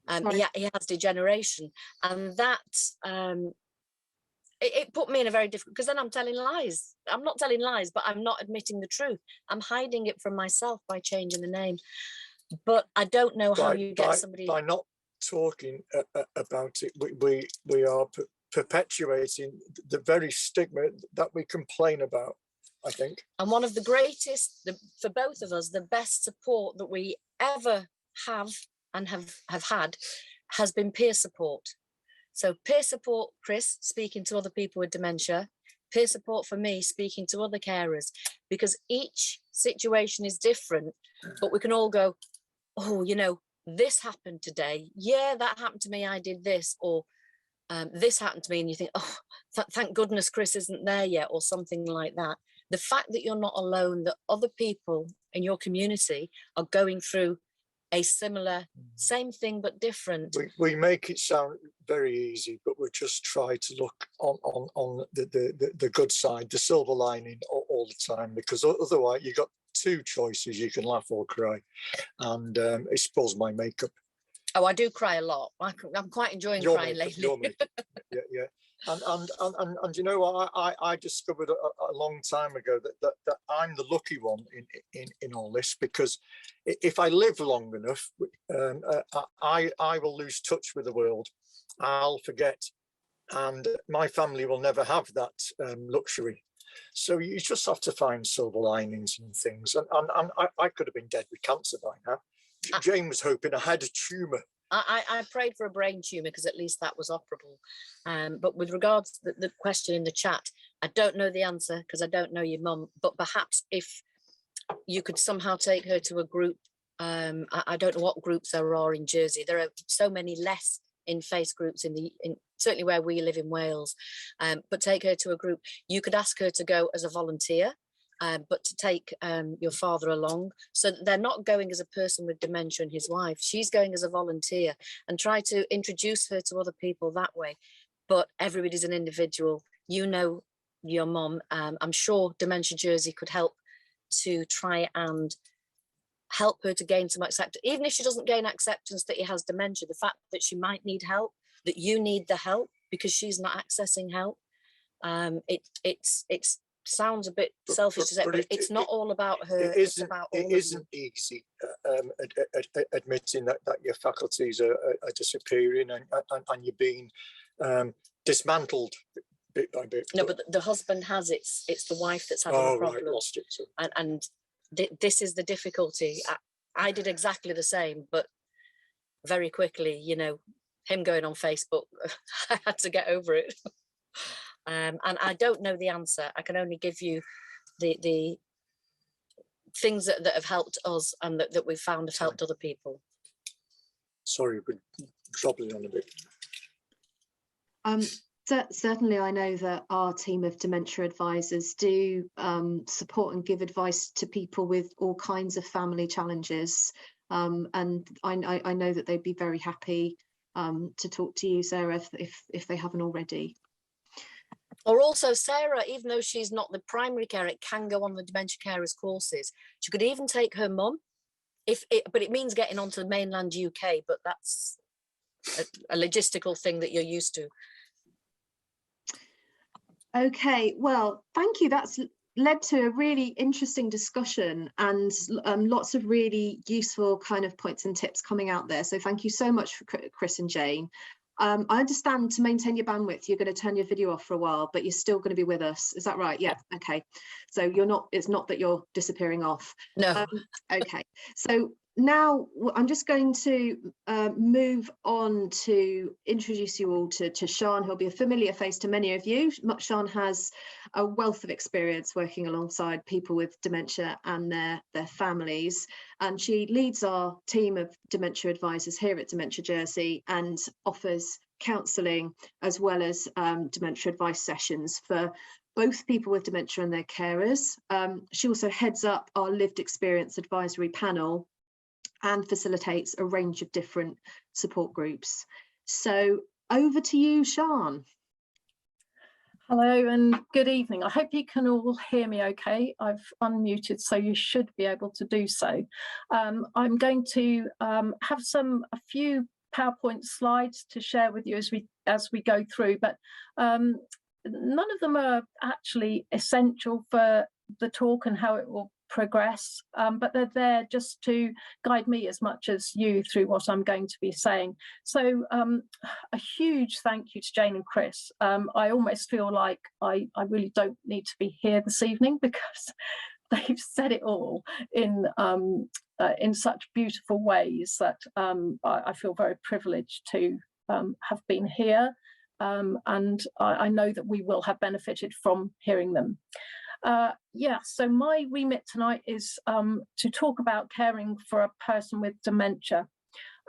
He has degeneration, and that it put me in a very difficult, because then I'm telling lies. I'm not telling lies, but I'm not admitting the truth. I'm hiding it from myself by changing the name. But I don't know how you get somebody by not talking about it. We are perpetuating the very stigma that we complain about, I think. And one of the greatest, for both of us, the best support that we ever have and have had has been peer support. So peer support, Chris, speaking to other people with dementia, peer support for me, speaking to other carers, because each situation is different, but we can all go, oh, you know, this happened today. Yeah, that happened to me. I did this, or this happened to me. And you think, oh, thank goodness Chris isn't there yet, or something like that. The fact that you're not alone, that other people in your community are going through a similar, same thing but different. We make it sound very easy, but we just try to look on the good side, the silver lining all the time, because otherwise you got two choices: you can laugh or cry, and it spoils my makeup. Oh, I do cry a lot. I'm quite enjoying your crying lately. Your makeup. Yeah. And you know what, I discovered a long time ago that I'm the lucky one in all this, because if I live long enough, I will lose touch with the world. I'll forget, and my family will never have that luxury. So you just have to find silver linings and things. And I could have been dead with cancer by now. Jane was hoping I had a tumour. I prayed for a brain tumour, because at least that was operable. But with regards to the question in the chat, I don't know the answer, because I don't know your mum. But perhaps if you could somehow take her to a group, I don't know what groups there are in Jersey. There are so many less in-face groups in certainly where we live in Wales. But take her to a group. You could ask her to go as a volunteer. But to take your father along, so that they're not going as a person with dementia and his wife. She's going as a volunteer, and try to introduce her to other people that way. But everybody's an individual. You know your mom. I'm sure Dementia Jersey could help to try and help her to gain some acceptance. Even if she doesn't gain acceptance that he has dementia, the fact that she might need help, that you need the help because she's not accessing help. It's sounds a bit selfish to say, but it's not all about her. It isn't easy admitting that your faculties are disappearing and you're being dismantled bit by bit. No, but the husband has it's the wife that's having a problem. Right, lost it. So. And this is the difficulty. I did exactly the same, but very quickly, you know, him going on Facebook, I had to get over it. And I don't know the answer. I can only give you the things that have helped us and that we've found have helped other people. Sorry, we're dropping on a bit. Certainly, I know that our team of dementia advisors do support and give advice to people with all kinds of family challenges. And I know that they'd be very happy to talk to you, Sarah, if they haven't already. Or also Sarah, even though she's not the primary carer, can go on the dementia carers courses. She could even take her mum, but it means getting onto the mainland UK, but that's a logistical thing that you're used to. Okay, well, thank you. That's led to a really interesting discussion and lots of really useful kind of points and tips coming out there. So thank you so much for Chris and Jane. I understand to maintain your bandwidth, you're going to turn your video off for a while, but you're still going to be with us. Is that right? Yeah. Okay. So you're not, it's not that you're disappearing off. No. Okay. So now I'm just going to move on to introduce you all to Sian, who'll be a familiar face to many of you. Sian has a wealth of experience working alongside people with dementia and their families, and she leads our team of dementia advisors here at Dementia Jersey and offers counselling as well as dementia advice sessions for both people with dementia and their carers. She also heads up our lived experience advisory panel and facilitates a range of different support groups. So over to you, Sian. Hello and good evening. I hope you can all hear me okay. I've unmuted, so you should be able to do so. I'm going to have a few PowerPoint slides to share with you as we go through, but none of them are actually essential for the talk and how it will progress, but they're there just to guide me as much as you through what I'm going to be saying. So a huge thank you to Jane and Chris. I almost feel like I really don't need to be here this evening, because they've said it all in such beautiful ways that I feel very privileged to have been here, and I know that we will have benefited from hearing them. So my remit tonight is to talk about caring for a person with dementia.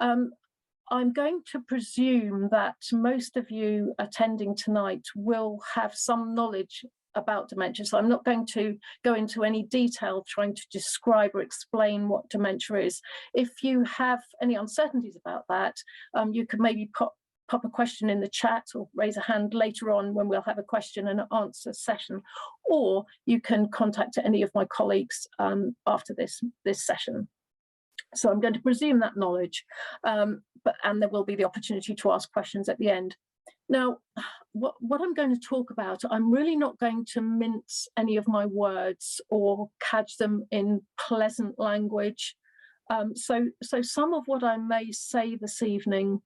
I'm going to presume that most of you attending tonight will have some knowledge about dementia, so I'm not going to go into any detail trying to describe or explain what dementia is. If you have any uncertainties about that, you could maybe pop a question in the chat or raise a hand later on when we'll have a question and answer session, or you can contact any of my colleagues after this session. So I'm going to presume that knowledge, and there will be the opportunity to ask questions at the end. Now, what I'm going to talk about, I'm really not going to mince any of my words or couch them in pleasant language. So some of what I may say this evening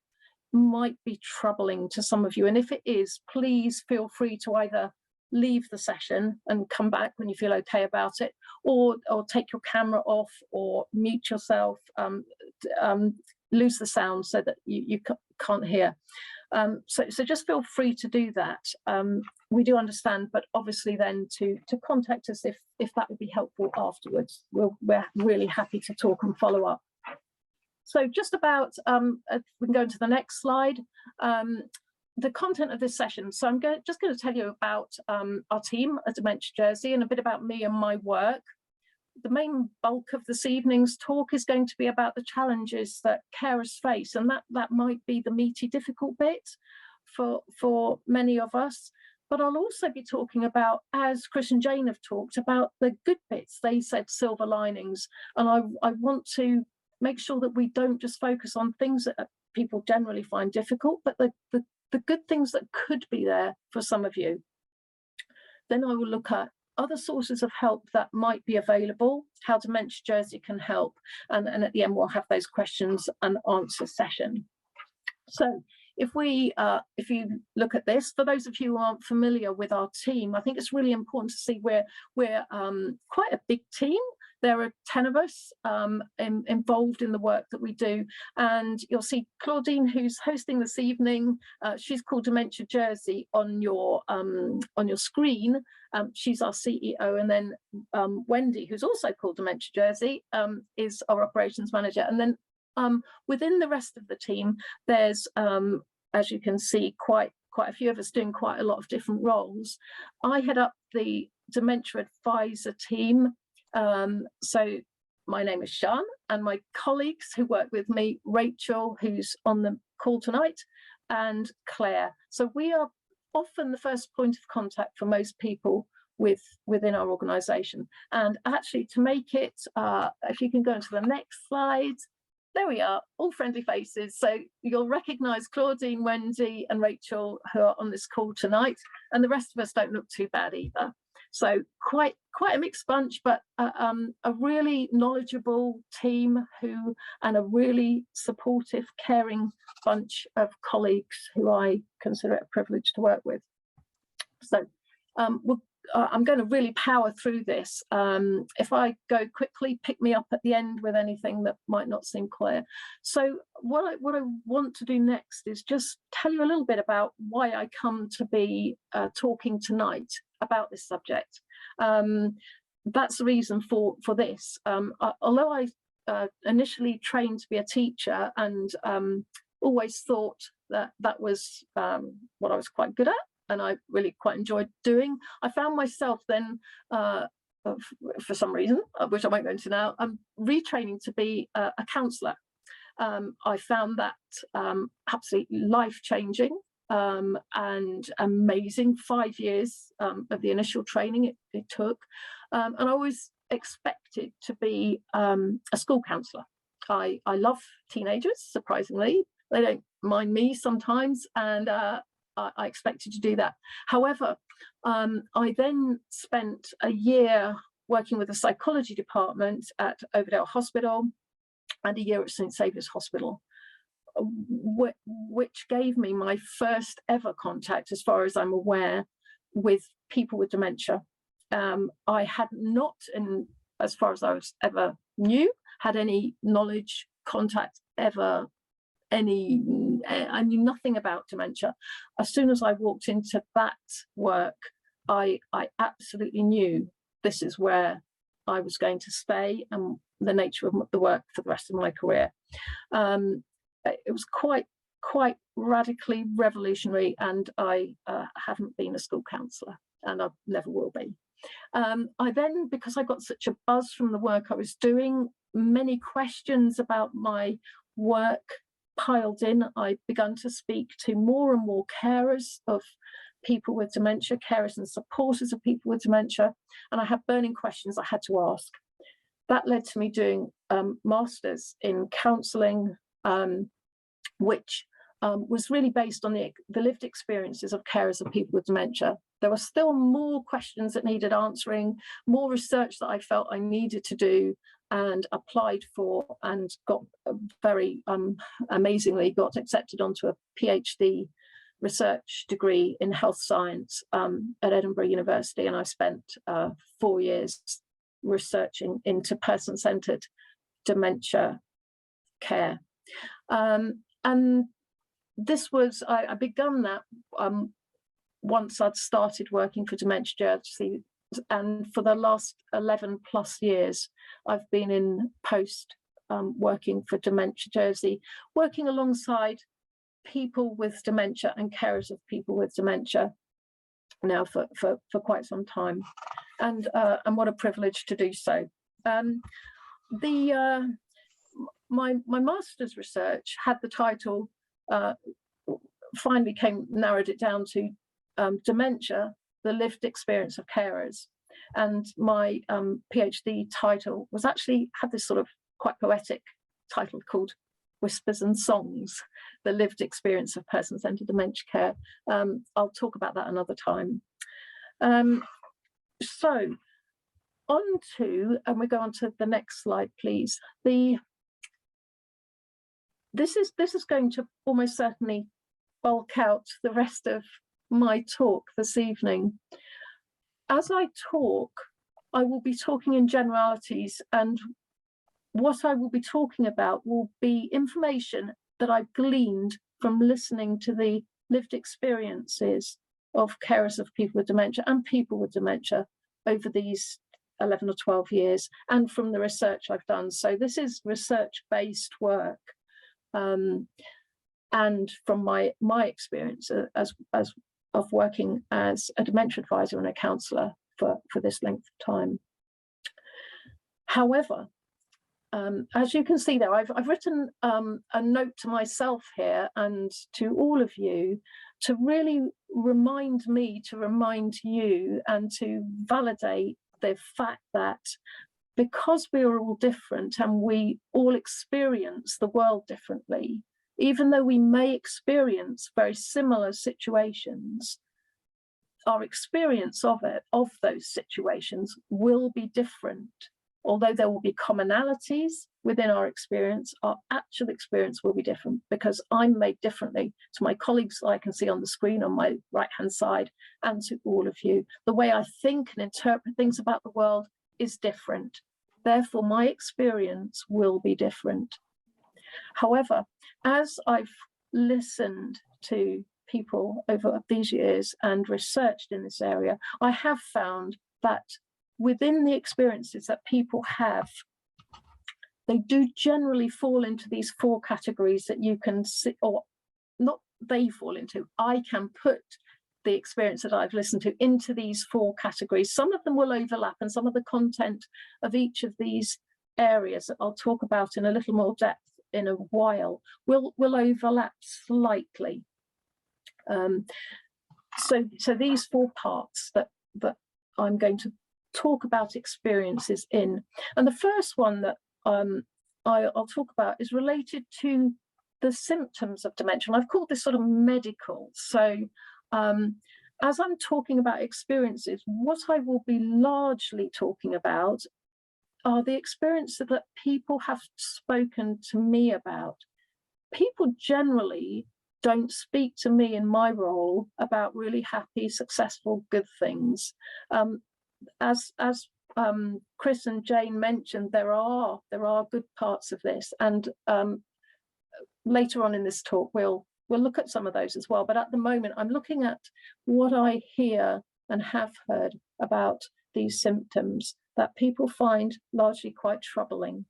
might be troubling to some of you, and if it is, please feel free to either leave the session and come back when you feel okay about it, or take your camera off or mute yourself, lose the sound so that you can't hear. So just feel free to do that. We do understand, but obviously then to contact us if that would be helpful afterwards. We're really happy to talk and follow up. So just about, we can go into the next slide, the content of this session. So I'm just going to tell you about our team at Dementia Jersey and a bit about me and my work. The main bulk of this evening's talk is going to be about the challenges that carers face, and that might be the meaty, difficult bit for many of us. But I'll also be talking about, as Chris and Jane have talked about, the good bits. They said silver linings, and I want to make sure that we don't just focus on things that people generally find difficult, but the good things that could be there for some of you. Then I will look at other sources of help that might be available, how Dementia Jersey can help, and at the end we'll have those questions and answer session. So if you look at this, for those of you who aren't familiar with our team, I think it's really important to see we're quite a big team. There are 10 of us involved in the work that we do, and you'll see Claudine, who's hosting this evening. She's called Dementia Jersey on your screen. She's our CEO, and then Wendy, who's also called Dementia Jersey, is our operations manager. And then within the rest of the team, there's, as you can see, quite a few of us doing quite a lot of different roles. I head up the Dementia Advisor team. So my name is Sian, and my colleagues who work with me, Rachel, who's on the call tonight, and Claire. So we are often the first point of contact for most people within our organisation. And actually, to make it, if you can go into the next slide, there we are, all friendly faces. So you'll recognise Claudine, Wendy and Rachel, who are on this call tonight, and the rest of us don't look too bad either. So quite a mixed bunch, but a really knowledgeable team and a really supportive, caring bunch of colleagues who I consider it a privilege to work with. So I'm going to really power through this. If I go quickly, pick me up at the end with anything that might not seem clear. So what I want to do next is just tell you a little bit about why I come to be talking tonight about this subject. That's the reason for this. Although I initially trained to be a teacher and always thought that was what I was quite good at, and I really quite enjoyed doing, I found myself then, for some reason, which I won't go into now, I'm retraining to be a counsellor. I found that absolutely life-changing and amazing. 5 years of the initial training it took, and I always expected to be a school counsellor. I love teenagers, surprisingly, they don't mind me sometimes, and I expected to do that. However, I then spent a year working with the psychology department at Overdale Hospital and a year at St Saviour's Hospital, which gave me my first ever contact, as far as I'm aware, with people with dementia. I had not, as far as I was ever knew, had any knowledge, contact ever, I knew nothing about dementia. As soon as I walked into that work, I absolutely knew this is where I was going to stay, and the nature of the work for the rest of my career. It was quite radically revolutionary, and I haven't been a school counsellor, and I never will be. I then, because I got such a buzz from the work I was doing, many questions about my work piled in. I began to speak to more and more carers of people with dementia, carers and supporters of people with dementia, and I had burning questions I had to ask. That led to me doing masters in counselling, which was really based on the lived experiences of carers of people with dementia. There were still more questions that needed answering, more research that I felt I needed to do, and applied for, and got very amazingly got accepted onto a PhD research degree in health science at Edinburgh University, and I spent 4 years researching into person-centred dementia care. And this was, I begun that once I'd started working for Dementia Jersey, and for the last 11 plus years, I've been in post working for Dementia Jersey, working alongside people with dementia and carers of people with dementia now for quite some time, and what a privilege to do so. My master's research had the title, finally narrowed it down to Dementia, the Lived Experience of Carers, and my PhD title was actually, had this sort of quite poetic title called Whispers and Songs, the Lived Experience of Person-Centred Dementia Care. I'll talk about that another time. So on to, and we go on to the next slide, please. This is going to almost certainly bulk out the rest of my talk this evening. As I talk, I will be talking in generalities, and what I will be talking about will be information that I've gleaned from listening to the lived experiences of carers of people with dementia and people with dementia over these 11 or 12 years, and from the research I've done. So this is research-based work, and from my experience of working as a dementia advisor and a counsellor for this length of time. However, as you can see there, I've written a note to myself here and to all of you to really remind me, to remind you, and to validate the fact that because we are all different and we all experience the world differently, even though we may experience very similar situations, our experience of those situations will be different. Although there will be commonalities within our experience, our actual experience will be different, because I'm made differently to my colleagues I can see on the screen on my right-hand side, and to all of you. The way I think and interpret things about the world is different. Therefore, my experience will be different. However, as I've listened to people over these years and researched in this area, I have found that within the experiences that people have, they do generally fall into these 4 categories that you can see, or not they fall into, I can put the experience that I've listened to into these 4 categories. Some of them will overlap, and some of the content of each of these areas that I'll talk about in a little more depth in a while will overlap slightly. So these 4 parts that I'm going to talk about experiences in, and the first one that I'll talk about is related to the symptoms of dementia. And I've called this sort of medical. So as I'm talking about experiences, what I will be largely talking about are the experiences that people have spoken to me about. People generally don't speak to me in my role about really happy, successful, good things. As Chris and Jane mentioned, there are good parts of this, and later on in this talk we'll look at some of those as well. But at the moment, I'm looking at what I hear and have heard about these symptoms that people find largely quite troubling.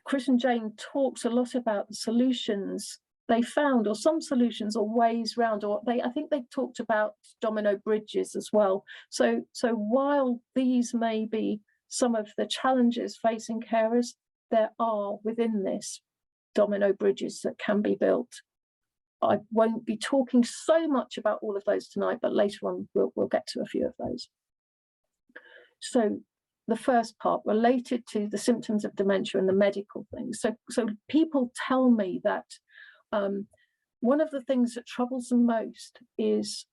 Chris and Jane talks a lot about the solutions they found, or some solutions or ways round, or I think they talked about domino bridges as well. So while these may be some of the challenges facing carers, there are within this domino bridges that can be built. I won't be talking so much about all of those tonight, but later on we'll get to a few of those. So the first part related to the symptoms of dementia and the medical things. So people tell me that one of the things that troubles them most is,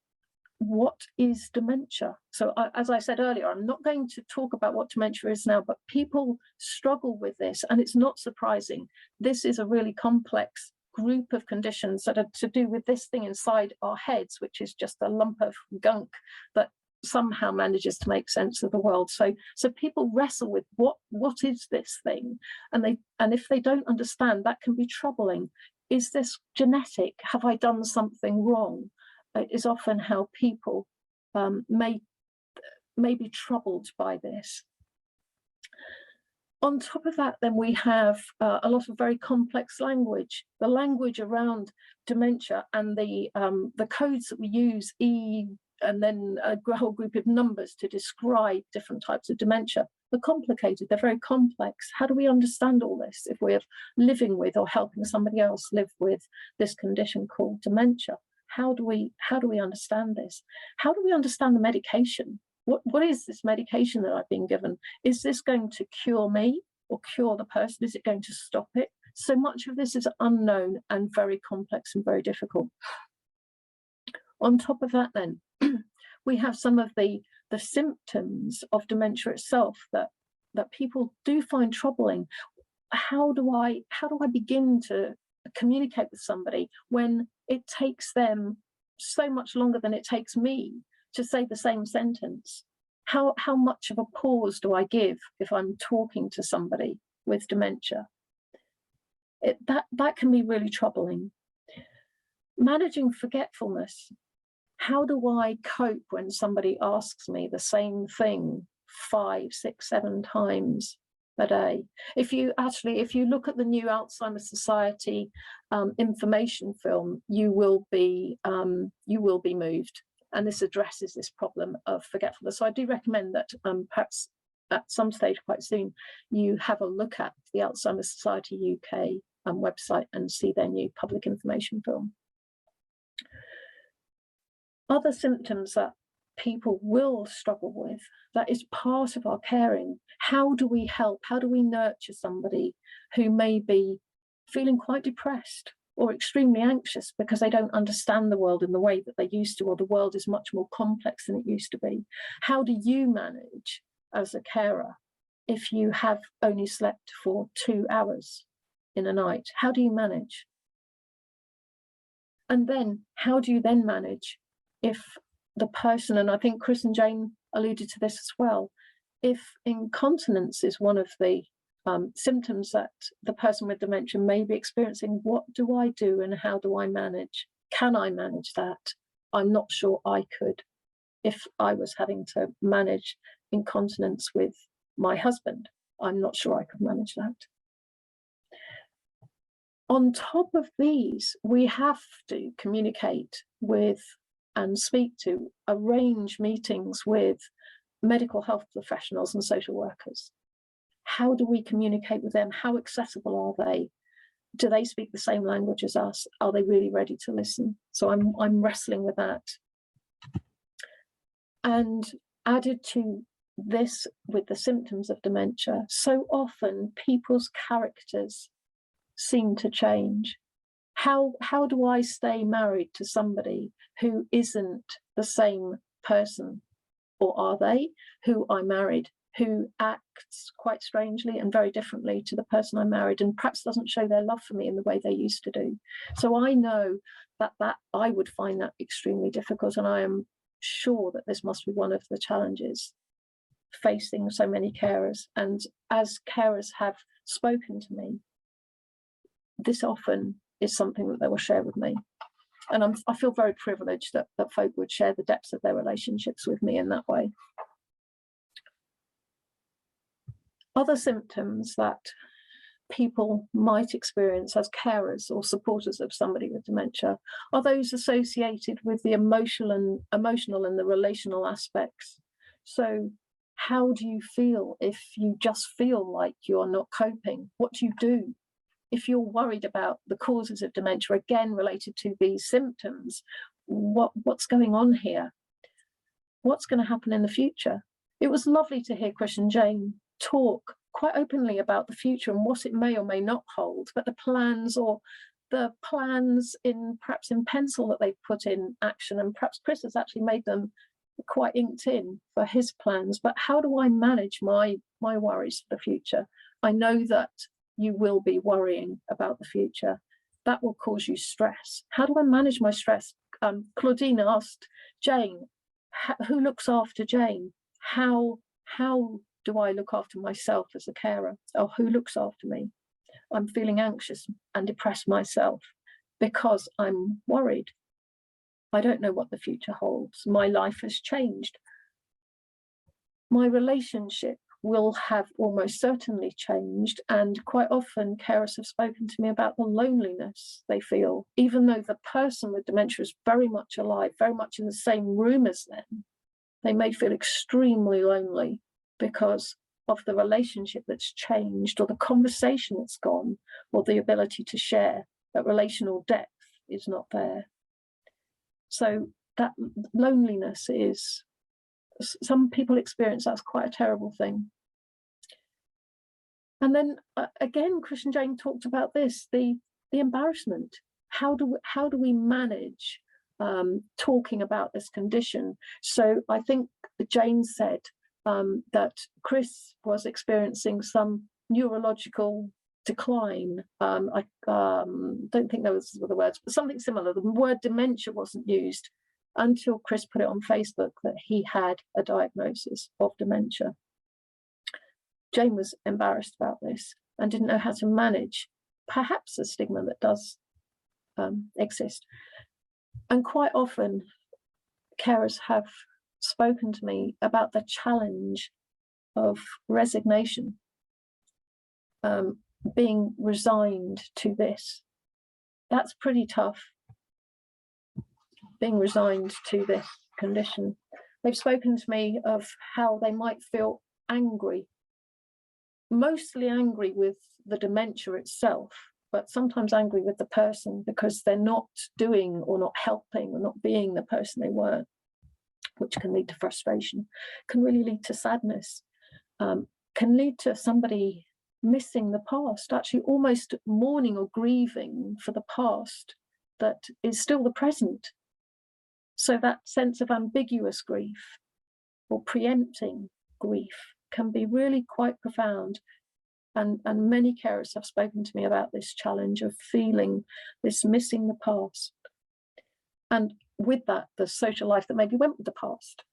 what is dementia? So as I said earlier, I'm not going to talk about what dementia is now, but people struggle with this, and it's not surprising. This is a really complex group of conditions that are to do with this thing inside our heads, which is just a lump of gunk that somehow manages to make sense of the world. So people wrestle with what is this thing, and if they don't understand, that can be troubling. Is this genetic? Have I done something wrong? Is often how people may be troubled by this. On top of that, then we have a lot of very complex language. The language around dementia and the codes that we use, and then a whole group of numbers to describe different types of dementia. They're complicated, they're very complex. How do we understand all this if we're living with or helping somebody else live with this condition called dementia? How do we understand this? How do we understand the medication? What is this medication that I've been given? Is this going to cure me or cure the person? Is it going to stop it? So much of this is unknown and very complex and very difficult. On top of that, then, we have some of the symptoms of dementia itself that people do find troubling. How do I begin to communicate with somebody when it takes them so much longer than it takes me to say the same sentence? How much of a pause do I give if I'm talking to somebody with dementia? That can be really troubling. Managing forgetfulness. How do I cope when somebody asks me the same thing 5, 6, 7 times a day? If you look at the new Alzheimer's Society information film, you will be moved. And this addresses this problem of forgetfulness. So I do recommend that perhaps at some stage quite soon, you have a look at the Alzheimer's Society UK website and see their new public information film. Other symptoms that people will struggle with, that is part of our caring. How do we help? How do we nurture somebody who may be feeling quite depressed or extremely anxious because they don't understand the world in the way that they used to, or the world is much more complex than it used to be? How do you manage as a carer if you have only slept for 2 hours in a night? How do you manage? And then how do you then manage if the person, and I think Chris and Jane alluded to this as well, if incontinence is one of the symptoms that the person with dementia may be experiencing, what do I do and how do I manage? Can I manage that? I'm not sure I could if I was having to manage incontinence with my husband. I'm not sure I could manage that. On top of these, we have to communicate with and speak to, arrange meetings with medical health professionals and social workers. How do we communicate with them? How accessible are they? Do they speak the same language as us? Are they really ready to listen? So I'm wrestling with that. And added to this, with the symptoms of dementia, so often people's characters seem to change. how do I stay married to somebody who isn't the same person, or are they, who I married, who acts quite strangely and very differently to the person I married, and perhaps doesn't show their love for me in the way they used to do. So I know that I would find that extremely difficult, and I am sure that this must be one of the challenges facing so many carers. And as carers have spoken to me, this often is something that they will share with me. And I feel very privileged that folk would share the depths of their relationships with me in that way. Other symptoms that people might experience as carers or supporters of somebody with dementia are those associated with the emotional and the relational aspects. So how do you feel if you just feel like you're not coping? What do you do? If you're worried about the causes of dementia, again related to these symptoms, what's going on here? What's going to happen in the future? It was lovely to hear Chris and Jane talk quite openly about the future and what it may or may not hold, but the plans perhaps in pencil that they've put in action, and perhaps Chris has actually made them quite inked in for his plans. But how do I manage my worries for the future? I know that you will be worrying about the future. That will cause you stress. How do I manage my stress? Claudine asked Jane, who looks after Jane? How do I look after myself as a carer? Or who looks after me? I'm feeling anxious and depressed myself because I'm worried. I don't know what the future holds. My life has changed. My relationship will have almost certainly changed, and quite often carers have spoken to me about the loneliness they feel, even though the person with dementia is very much alive, very much in the same room as them. They may feel extremely lonely because of the relationship that's changed, or the conversation that's gone, or the ability to share. That relational depth is not there. So that loneliness is, some people experience that's quite a terrible thing. And then again, Chris and Jane talked about this, the embarrassment. How do we manage talking about this condition? So I think Jane said that Chris was experiencing some neurological decline. I don't think those were the words, but something similar. The word dementia wasn't used until Chris put it on Facebook that he had a diagnosis of dementia. Jane was embarrassed about this and didn't know how to manage perhaps the stigma that does exist. And quite often carers have spoken to me about the challenge of resignation, being resigned to this. That's pretty tough, being resigned to this condition. They've spoken to me of how they might feel angry, mostly angry with the dementia itself, but sometimes angry with the person because they're not doing or not helping or not being the person they were, which can lead to frustration, can really lead to sadness, can lead to somebody missing the past, actually almost mourning or grieving for the past that is still the present. So that sense of ambiguous grief or preempting grief can be really quite profound. And many carers have spoken to me about this challenge of feeling this missing the past. And with that, the social life that maybe went with the past,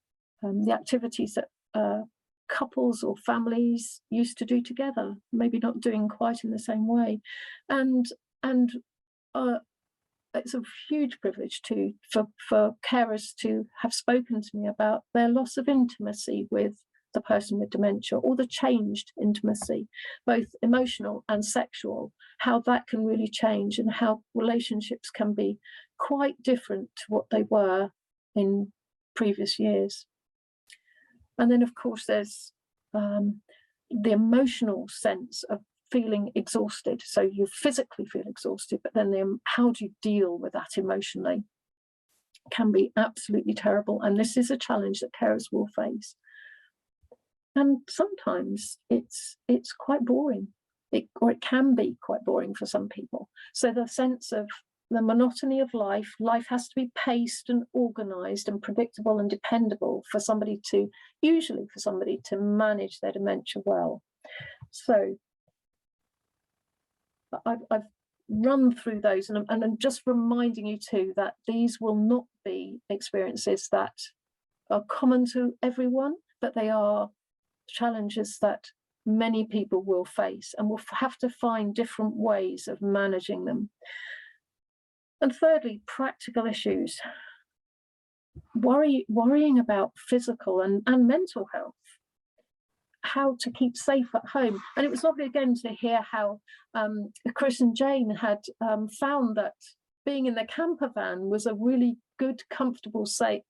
the activities that couples or families used to do together, maybe not doing quite in the same way. And it's a huge privilege for carers to have spoken to me about their loss of intimacy with the person with dementia, or the changed intimacy, both emotional and sexual, how that can really change and how relationships can be quite different to what they were in previous years. And then, of course, there's the emotional sense of feeling exhausted. So you physically feel exhausted, but then how do you deal with that emotionally can be absolutely terrible. And this is a challenge that carers will face. And sometimes it's quite boring, or it can be quite boring for some people. So the sense of the monotony of life. Life has to be paced and organised and predictable and dependable for somebody to, usually for somebody to manage their dementia well. So I've run through those, and I'm just reminding you too that these will not be experiences that are common to everyone, but they are challenges that many people will face, and will have to find different ways of managing them. And thirdly, practical issues. Worrying about physical and mental health, how to keep safe at home. And it was lovely again to hear how Chris and Jane had found that being in the camper van was a really good, comfortable, safe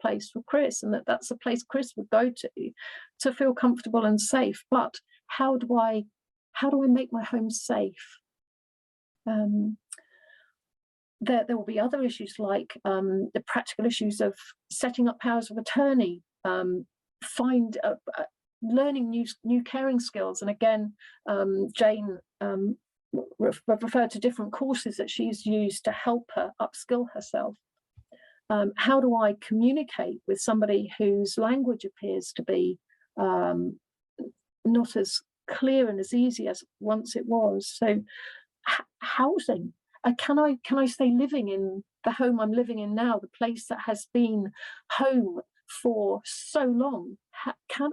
place for Chris, and that's a place Chris would go to feel comfortable and safe. But how do I make my home safe? There will be other issues like the practical issues of setting up powers of attorney, learning new caring skills. And again, Jane referred to different courses that she's used to help her upskill herself. How do I communicate with somebody whose language appears to be not as clear and as easy as once it was? So housing. Can I stay living in the home I'm living in now, the place that has been home for so long?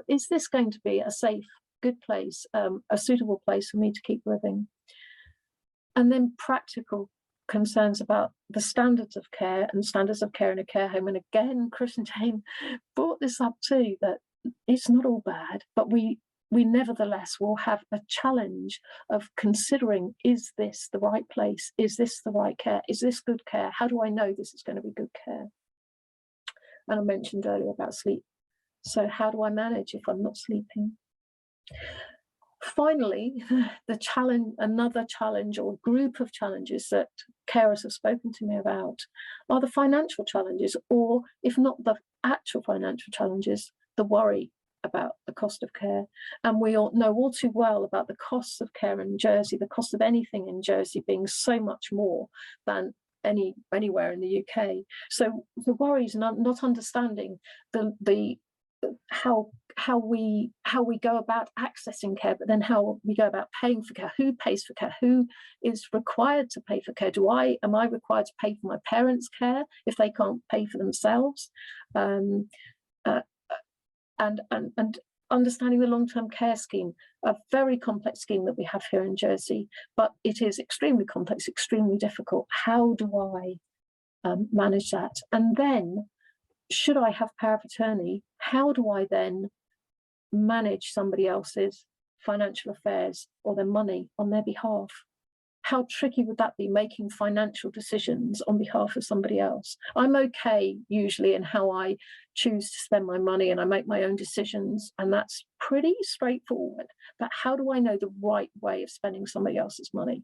Is this going to be a safe, good place, a suitable place for me to keep living? And then practical concerns about the standards of care and standards of care in a care home. And again, Chris and Jane brought this up too, that it's not all bad, but we nevertheless will have a challenge of considering, is this the right place? Is this the right care? Is this good care? How do I know this is going to be good care? And I mentioned earlier about sleep. So how do I manage if I'm not sleeping? Finally, another challenge or group of challenges that carers have spoken to me about are the financial challenges, or if not the actual financial challenges, the worry about the cost of care. And we all know all too well about the costs of care in Jersey, the cost of anything in Jersey being so much more than anywhere in the UK. So the worries not understanding how we go about accessing care, but then how we go about paying for care, who pays for care, who is required to pay for care. Am I required to pay for my parents' care if they can't pay for themselves? And understanding the long-term care scheme, a very complex scheme that we have here in Jersey, but it is extremely complex, extremely difficult. How do I manage that? And then, should I have power of attorney, how do I then manage somebody else's financial affairs or their money on their behalf? How tricky would that be, making financial decisions on behalf of somebody else? I'm okay usually in how I choose to spend my money, and I make my own decisions, and that's pretty straightforward. But how do I know the right way of spending somebody else's money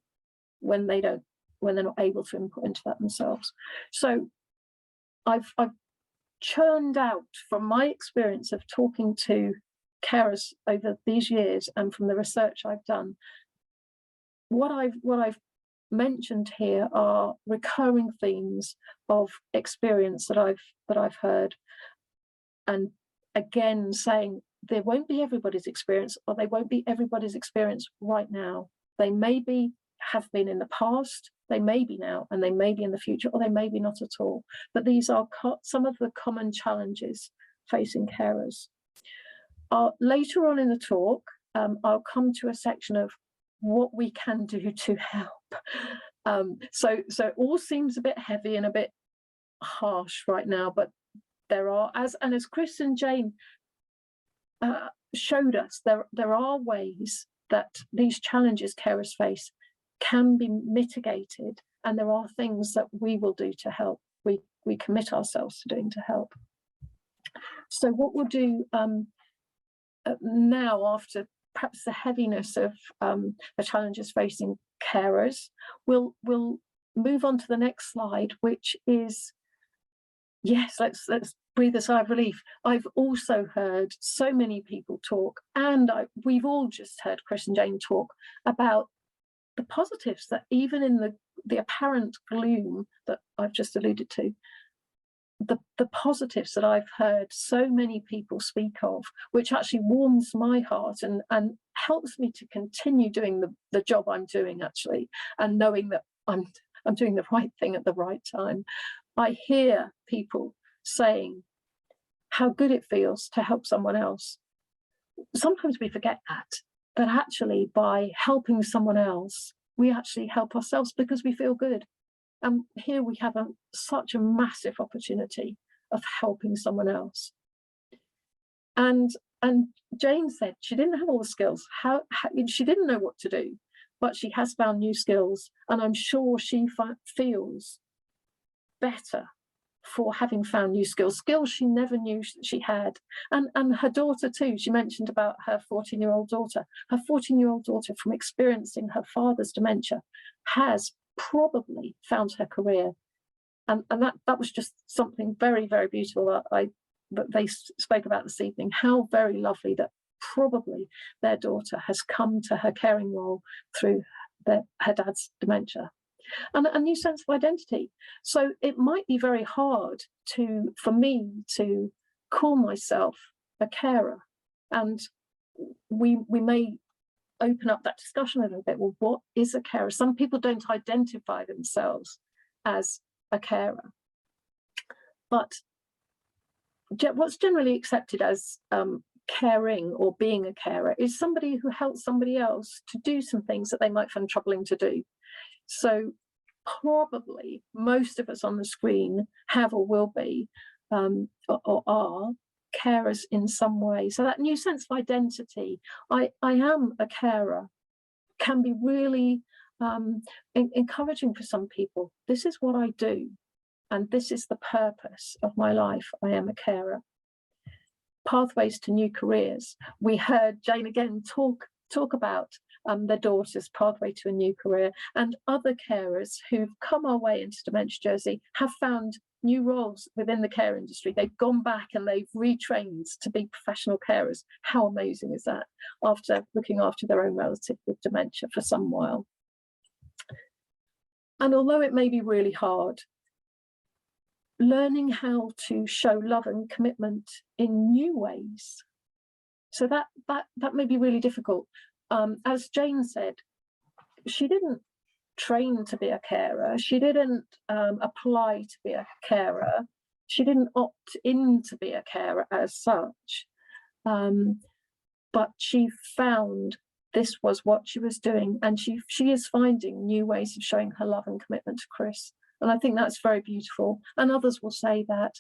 when they're not able to input into that themselves? So I've churned out from my experience of talking to carers over these years and from the research I've done. What I've mentioned here are recurring themes of experience that I've heard, and again saying there won't be everybody's experience, or they won't be everybody's experience right now. They maybe have been in the past, they may be now, and they may be in the future, or they may be not at all. But these are some of the common challenges facing carers. Later on in the talk, I'll come to a section of what we can do to help. So it all seems a bit heavy and a bit harsh right now, but there are, as Chris and Jane showed us, there are ways that these challenges carers face can be mitigated, and there are things that we will do to help. We commit ourselves to doing to help. So what we'll do now, after perhaps the heaviness of the challenges facing carers, we'll move on to the next slide, which is, yes, let's breathe a sigh of relief. I've also heard so many people talk, and we've all just heard Chris and Jane talk about the positives, that even in the apparent gloom that I've just alluded to, the positives that I've heard so many people speak of, which actually warms my heart and helps me to continue doing the job I'm doing, actually, and knowing that I'm doing the right thing at the right time. I hear people saying how good it feels to help someone else. Sometimes we forget that actually by helping someone else, we actually help ourselves because we feel good. And here we have such a massive opportunity of helping someone else. And Jane said she didn't have all the skills. She didn't know what to do, but she has found new skills, and I'm sure she feels better for having found new skills she never knew she had. And her daughter too, she mentioned about her 14-year-old daughter. Her 14-year-old daughter, from experiencing her father's dementia, has probably found her career. And that was just something very, very beautiful that they spoke about this evening. How very lovely that probably their daughter has come to her caring role through her dad's dementia. And a new sense of identity. So it might be very hard for me to call myself a carer. And we may open up that discussion a little bit. Well, what is a carer? Some people don't identify themselves as a carer. But what's generally accepted as caring or being a carer is somebody who helps somebody else to do some things that they might find troubling to do. So probably most of us on the screen have or will be or are carers in some way. So that new sense of identity, I am a carer, can be really encouraging for some people. This is what I do, and this is the purpose of my life. I am a carer. Pathways to new careers. We heard Jane again talk about their daughter's pathway to a new career, and other carers who've come our way into Dementia Jersey have found new roles within the care industry. They've gone back and they've retrained to be professional carers. How amazing is that, after looking after their own relative with dementia for some while? And although it may be really hard, learning how to show love and commitment in new ways, so that may be really difficult. As Jane said, she didn't train to be a carer. She didn't apply to be a carer. She didn't opt in to be a carer as such. But she found this was what she was doing, and she is finding new ways of showing her love and commitment to Chris. And I think that's very beautiful. And others will say that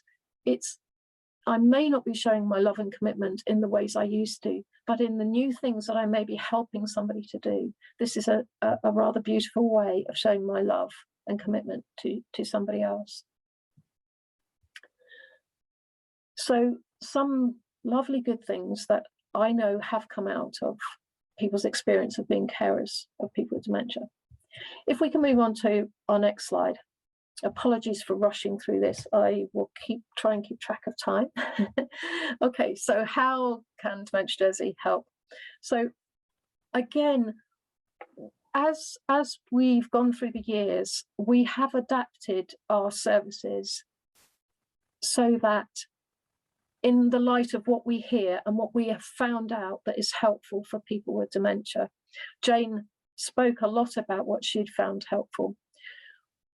I may not be showing my love and commitment in the ways I used to, but in the new things that I may be helping somebody to do, this is a rather beautiful way of showing my love and commitment to somebody else. So some lovely good things that I know have come out of people's experience of being carers of people with dementia. If we can move on to our next slide. Apologies for rushing through this. I will try and keep track of time. Okay, so how can Dementia Jersey help? So again, as we've gone through the years, we have adapted our services so that in the light of what we hear and what we have found out that is helpful for people with dementia. Jane spoke a lot about what she'd found helpful.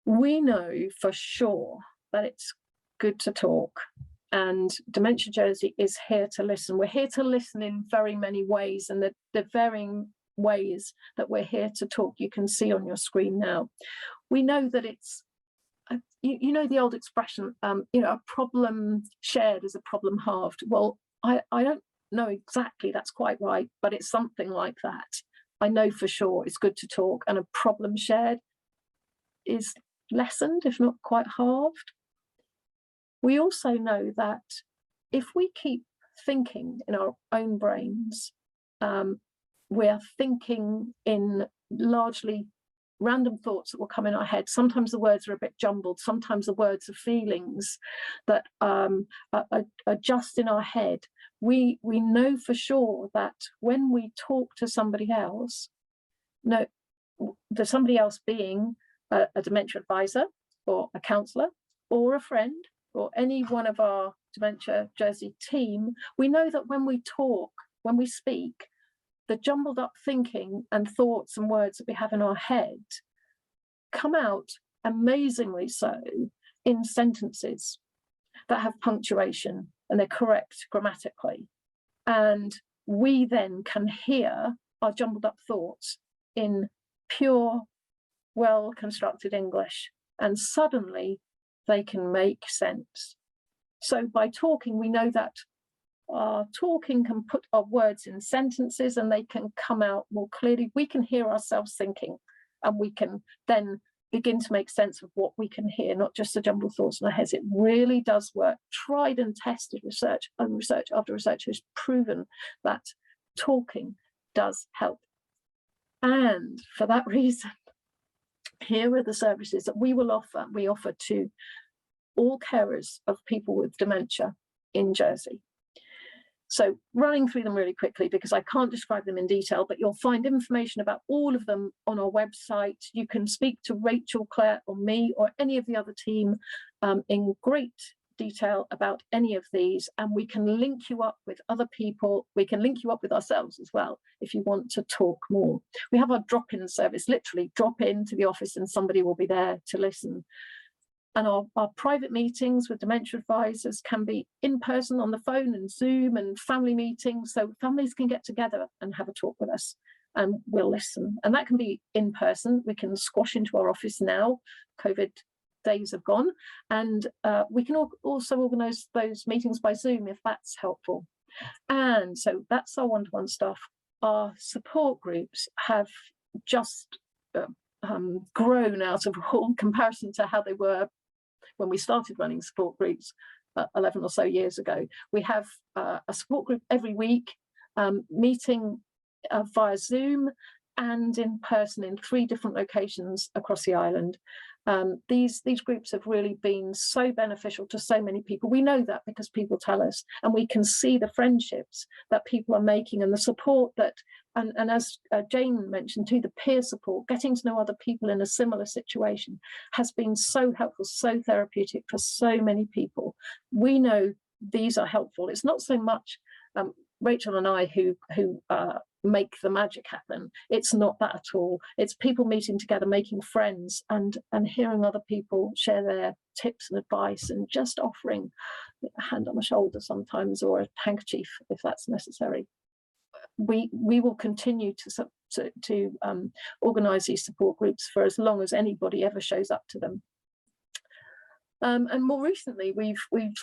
We know for sure that it's good to talk, and Dementia Jersey is here to listen. We're here to listen in very many ways, and the varying ways that we're here to talk you can see on your screen now. We know that it's, you know the old expression, a problem shared is a problem halved. Well, I don't know exactly that's quite right, but it's something like that. I know for sure it's good to talk, and a problem shared is lessened, if not quite halved. We also know that if we keep thinking in our own brains, we're thinking in largely random thoughts that will come in our head. Sometimes the words are a bit jumbled. Sometimes the words are feelings that are just in our head. We know for sure that when we talk to somebody else, there's somebody else being a dementia advisor or a counsellor or a friend or any one of our Dementia Jersey team, we know that when we talk, when we speak, the jumbled up thinking and thoughts and words that we have in our head come out amazingly so in sentences that have punctuation and they're correct grammatically. And we then can hear our jumbled up thoughts in pure, well-constructed English, and suddenly they can make sense. So by talking, we know that our talking can put our words in sentences and they can come out more clearly. We can hear ourselves thinking, and we can then begin to make sense of what we can hear, not just the jumbled thoughts in our heads. It really does work. Tried and tested research and research after research has proven that talking does help. And for that reason, here are the services that we will offer. We offer to all carers of people with dementia in Jersey. So running through them really quickly because I can't describe them in detail, but you'll find information about all of them on our website. You can speak to Rachel, Claire or me or any of the other team in great detail about any of these, and we can link you up with other people. We can link you up with ourselves as well if you want to talk more. We have our drop-in service, literally drop into the office and somebody will be there to listen. And our private meetings with dementia advisors can be in person on the phone and Zoom, and family meetings. So families can get together and have a talk with us and we'll listen. And that can be in person. We can squash into our office now. COVID days have gone. And we can also organise those meetings by Zoom if that's helpful. And so that's our one-to-one stuff. Our support groups have just grown out of all comparison to how they were when we started running support groups 11 or so years ago. We have a support group every week, meeting via Zoom and in person in 3 different locations across the island. These groups have really been so beneficial to so many people. We know that because people tell us, and we can see the friendships that people are making and the support that, and as Jane mentioned too, the peer support, getting to know other people in a similar situation has been so helpful, so therapeutic for so many people. We know these are helpful. It's not so much Rachel and I who make the magic happen. It's not that at all. It's people meeting together, making friends, and hearing other people share their tips and advice, and just offering a hand on the shoulder sometimes, or a handkerchief if that's necessary. We will continue to organise these support groups for as long as anybody ever shows up to them. And more recently, we've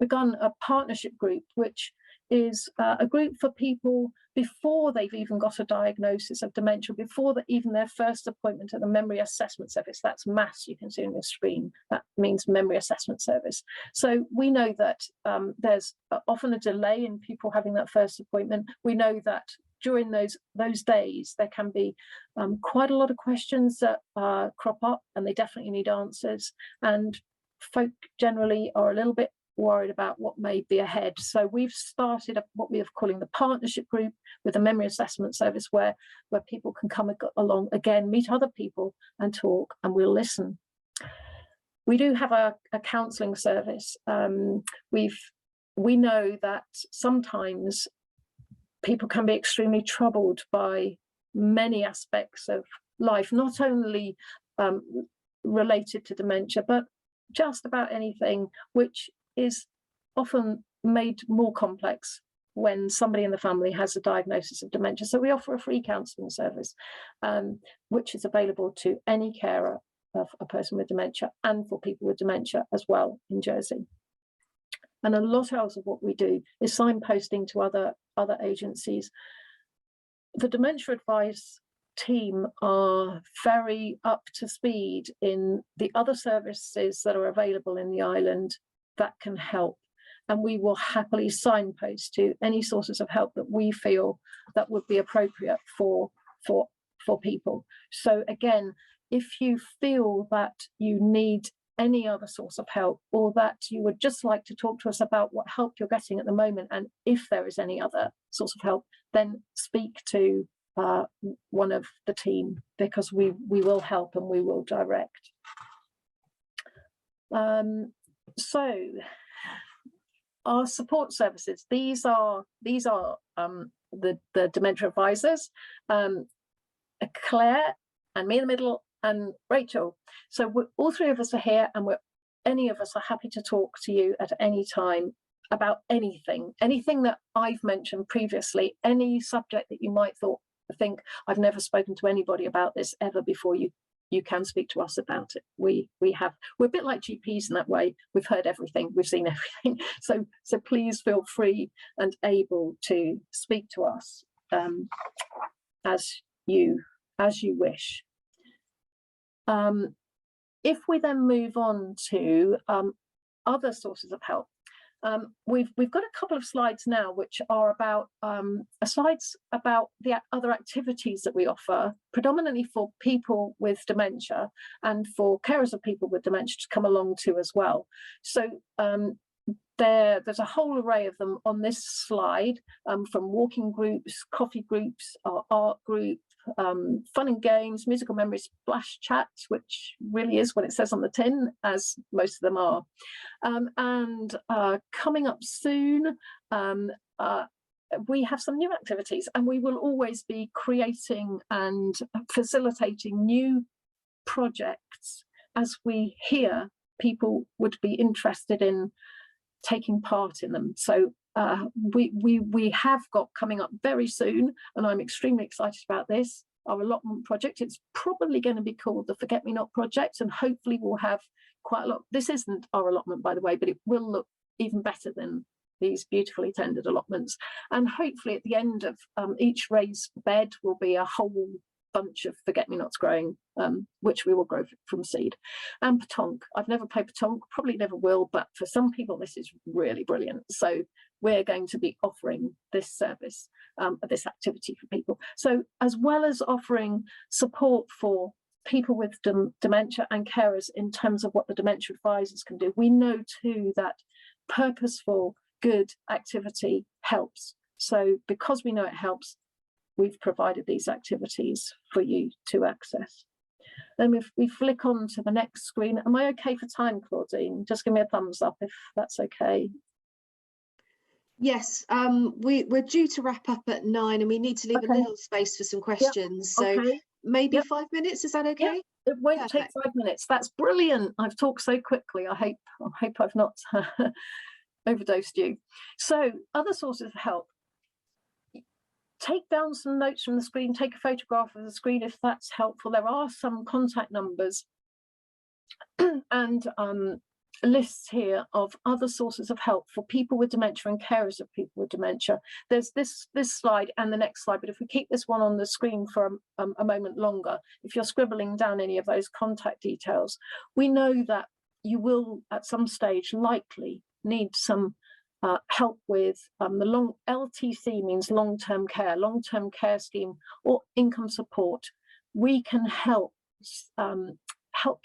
begun a partnership group, which is a group for people before they've even got a diagnosis of dementia, before even their first appointment at the memory assessment service. That's MASS, you can see on your screen. That means memory assessment service. So we know that there's often a delay in people having that first appointment. We know that during those days, there can be quite a lot of questions that crop up, and they definitely need answers. And folk generally are a little bit worried about what may be ahead. So we've started what we are calling the partnership group with a memory assessment service where people can come along again, meet other people and talk, and we'll listen. We do have a counselling service. We know that sometimes people can be extremely troubled by many aspects of life, not only related to dementia, but just about anything, which is often made more complex when somebody in the family has a diagnosis of dementia. So we offer a free counselling service, which is available to any carer of a person with dementia and for people with dementia as well in Jersey. And a lot else of what we do is signposting to other agencies. The dementia advice team are very up to speed in the other services that are available in the island that can help, and we will happily signpost to any sources of help that we feel that would be appropriate for people. So again, if you feel that you need any other source of help, or that you would just like to talk to us about what help you're getting at the moment, and if there is any other source of help, then speak to one of the team, because we will help and we will direct. So our support services, these are the dementia advisors, Claire and me in the middle and Rachel. So all three of us are here, and any of us are happy to talk to you at any time about anything that I've mentioned previously, any subject that you might think I've never spoken to anybody about this ever before. You can speak to us about it. We're a bit like GPs in that way. We've heard everything, we've seen everything. So please feel free and able to speak to us as you wish. If we then move on to other sources of help, we've got a couple of slides now which are about slides about the other activities that we offer, predominantly for people with dementia and for carers of people with dementia to come along to as well. So there's a whole array of them on this slide, from walking groups, coffee groups, our art group, fun and games, musical memories, splash chats, which really is what it says on the tin, as most of them are. And coming up soon, we have some new activities, and we will always be creating and facilitating new projects as we hear people would be interested in taking part in them. So we have got coming up very soon, and I'm extremely excited about this, our allotment project. It's probably going to be called the Forget Me Not Project, and hopefully we'll have quite a lot. This isn't our allotment, by the way, but it will look even better than these beautifully tended allotments. And hopefully at the end of each raised bed will be a whole bunch of forget-me-nots growing, which we will grow from seed. And petanque. I've never played petanque, probably never will, but for some people this is really brilliant. So we're going to be offering this service, this activity for people. So as well as offering support for people with dementia and carers in terms of what the dementia advisors can do, we know too that purposeful, good activity helps. So because we know it helps, we've provided these activities for you to access. Then we flick on to the next screen. Am I okay for time, Claudine? Just give me a thumbs up if that's okay. Yes, we're due to wrap up at 9, and we need to leave a little space for some questions. Yep. So maybe 5 minutes, is that okay? Yep. It won't take 5 minutes. That's brilliant. I've talked so quickly. I hope I've not overdosed you. So other sources of help. Take down some notes from the screen, take a photograph of the screen if that's helpful. There are some contact numbers and lists here of other sources of help for people with dementia and carers of people with dementia. There's this slide and the next slide, but if we keep this one on the screen for a moment longer, if you're scribbling down any of those contact details, we know that you will at some stage likely need some help with the long LTC, means long-term care scheme or income support. We can help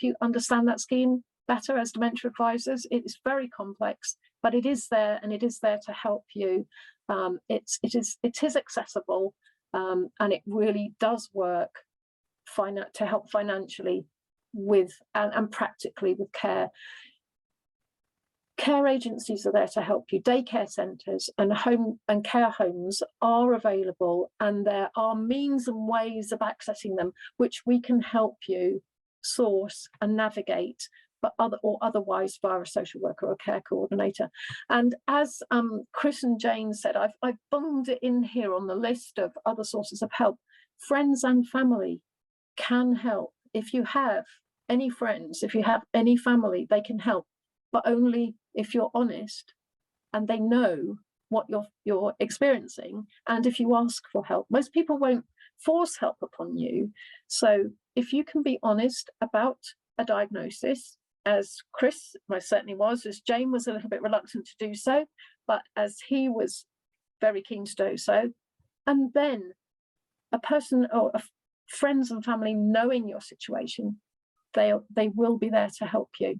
you understand that scheme better as dementia advisors. It's very complex, but it is there, and it is there to help you. It is accessible, and it really does work to help financially with and practically with care. Care agencies are there to help you. Daycare centres and home and care homes are available, and there are means and ways of accessing them which we can help you source and navigate, but otherwise via a social worker or a care coordinator. And as Chris and Jane said, I've bunged it in here on the list of other sources of help. Friends and family can help. If you have any friends, if you have any family, they can help, but only if you're honest and they know what you're experiencing, and if you ask for help. Most people won't force help upon you. So if you can be honest about a diagnosis, as Chris most certainly was, as Jane was a little bit reluctant to do so, but as he was very keen to do so, and then a person or friends and family knowing your situation, they will be there to help you.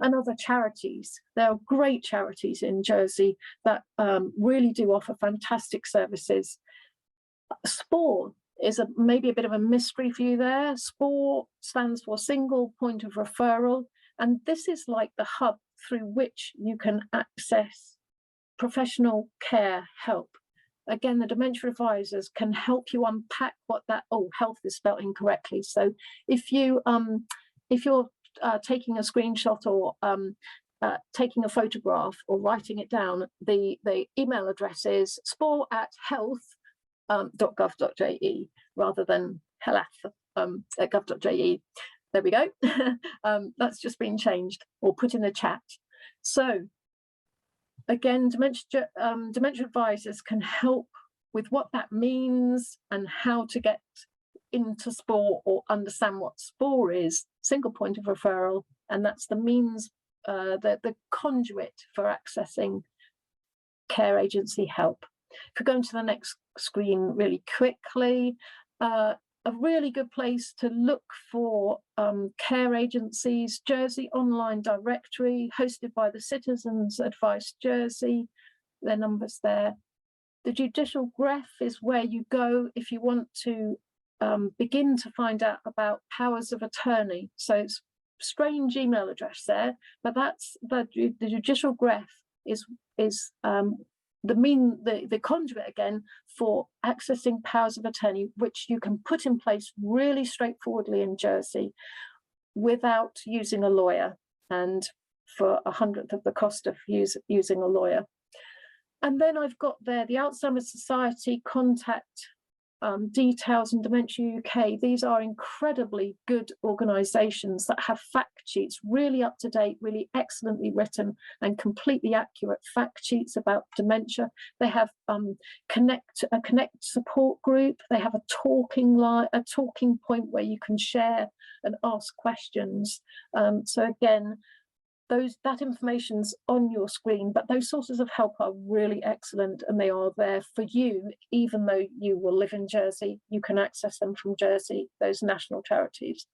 And other charities, there are great charities in Jersey that really do offer fantastic services. SPORE is maybe a bit of a mystery for you there. SPORE stands for Single Point of Referral, and this is like the hub through which you can access professional care help. Again, the dementia advisors can help you unpack what that, oh, health is spelled incorrectly. So if you're taking a screenshot or taking a photograph or writing it down, the email address is spore@health.gov.je rather than health@gov.je. There we go. That's just been changed or put in the chat. So again, dementia advisors can help with what that means and how to get into SPORE or understand what SPORE is, single point of referral, and that's the means, the conduit for accessing care agency help. If we go into the next screen really quickly, a really good place to look for care agencies, Jersey Online Directory, hosted by the Citizens Advice Jersey, their numbers there. The Judicial Greph is where you go if you want to begin to find out about powers of attorney. So it's strange email address there, but that's the Judicial Greph is the conduit again for accessing powers of attorney, which you can put in place really straightforwardly in Jersey without using a lawyer, and for 100th of the cost of using a lawyer. And then I've got there the Alzheimer's Society contact details in Dementia UK. These are incredibly good organisations that have fact sheets, really up to date, really excellently written and completely accurate fact sheets about dementia. They have a connect support group. They have a talking point where you can share and ask questions. So again, that information's on your screen, but those sources of help are really excellent, and they are there for you. Even though you will live in Jersey, you can access them from Jersey, those national charities.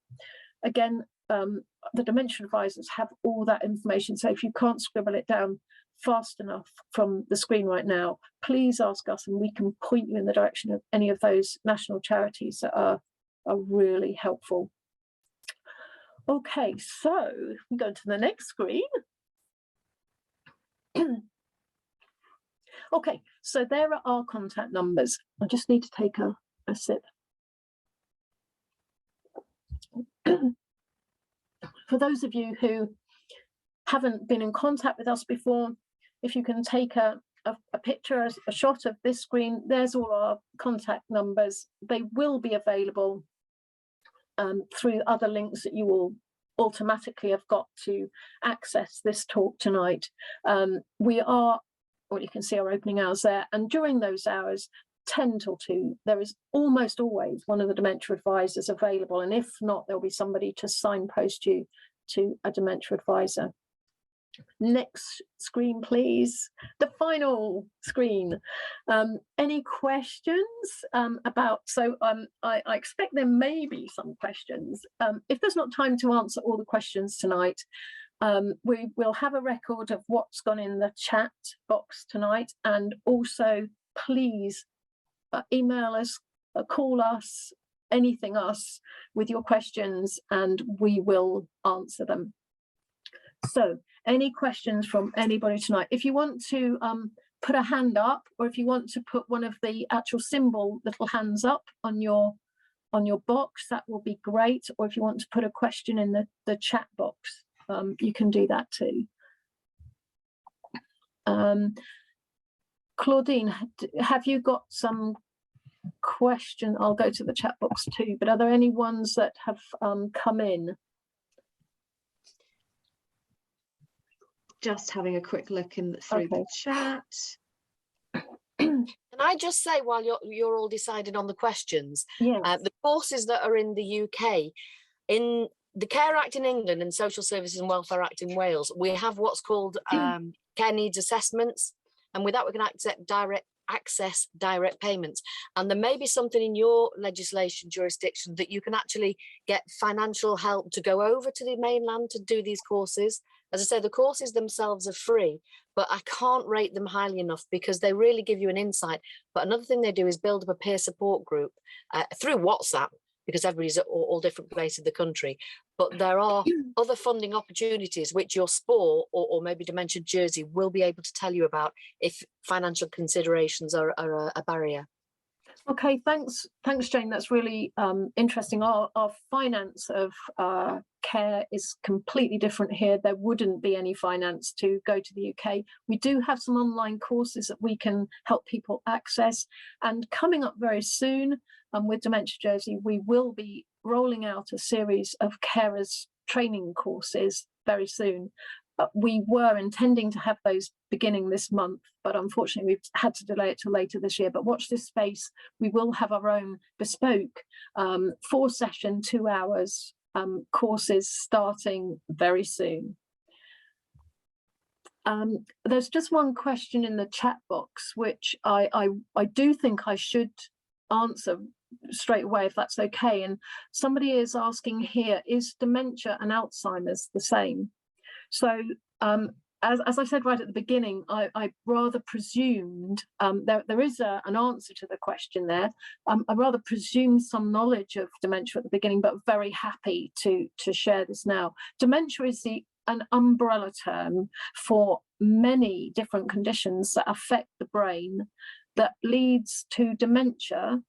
Again, the dementia advisors have all that information, so if you can't scribble it down fast enough from the screen right now, please ask us and we can point you in the direction of any of those national charities that are really helpful. Okay, so we go to the next screen. Okay, so there are our contact numbers. I just need to take a sip. For those of you who haven't been in contact with us before, if you can take a picture, a shot of this screen, there's all our contact numbers. They will be available through other links that you will automatically have got to access this talk tonight. We are, well, you can see our opening hours there, and during those hours, 10 till 2, there is almost always one of the dementia advisors available, and if not, there'll be somebody to signpost you to a dementia advisor. Next screen, please. The final screen. Any questions about, so I expect there may be some questions. If there's not time to answer all the questions tonight, we will have a record of what's gone in the chat box tonight, and also please email us, call us, anything us with your questions, and we will answer them. So any questions from anybody tonight? If you want to put a hand up, or if you want to put one of the actual symbol little hands up on your box, that will be great. Or if you want to put a question in the chat box, you can do that too. Claudine, have you got some question? I'll go to the chat box too, but are there any ones that have come in? Just having a quick look in through the chat. Can I just say, while you're all deciding on the questions, yes. The courses that are in the UK, in the Care Act in England and Social Services and Welfare Act in Wales, we have what's called care needs assessments, and with that we can access direct payments. And there may be something in your legislation jurisdiction that you can actually get financial help to go over to the mainland to do these courses. As I say, the courses themselves are free, but I can't rate them highly enough because they really give you an insight. But another thing they do is build up a peer support group through WhatsApp, because everybody's at all different places of the country. But there are other funding opportunities which your sport or maybe Dementia Jersey will be able to tell you about if financial considerations are a barrier. Okay, thanks, Jane. That's really interesting. Our finance of care is completely different here. There wouldn't be any finance to go to the UK. We do have some online courses that we can help people access. And coming up very soon with Dementia Jersey, we will be rolling out a series of carers training courses very soon. We were intending to have those beginning this month, but unfortunately we've had to delay it till later this year. But watch this space. We will have our own bespoke 4-session, 2 hours courses starting very soon. There's just one question in the chat box, which I do think I should answer straight away, if that's okay. And somebody is asking here, is dementia and Alzheimer's the same? So as I said right at the beginning, I rather presumed there is an answer to the question there. I rather presumed some knowledge of dementia at the beginning, but very happy to share this now. Dementia is an umbrella term for many different conditions that affect the brain that leads to dementia.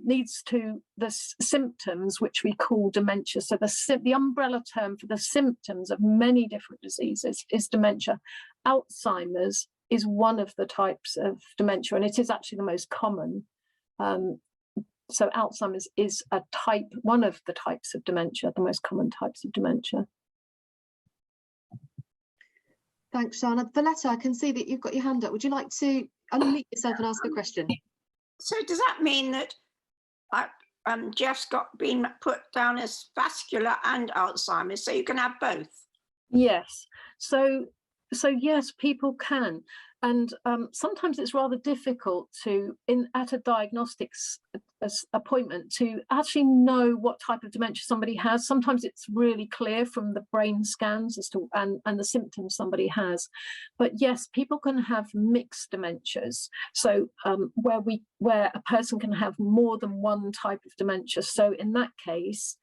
Leads to the symptoms which we call dementia. So the umbrella term for the symptoms of many different diseases is dementia. Alzheimer's is one of the types of dementia, and it is actually the most common. So Alzheimer's is one of the types of dementia, the most common types of dementia. Thanks, Shana. Valletta, I can see that you've got your hand up. Would you like to unmute yourself and ask a question? So does that mean that Jeff's been put down as vascular and Alzheimer's, so you can have both? Yes. So yes, people can. And sometimes it's rather difficult at a diagnostics appointment to actually know what type of dementia somebody has. Sometimes it's really clear from the brain scans as to and the symptoms somebody has. But yes, people can have mixed dementias. So where a person can have more than one type of dementia. So in that case,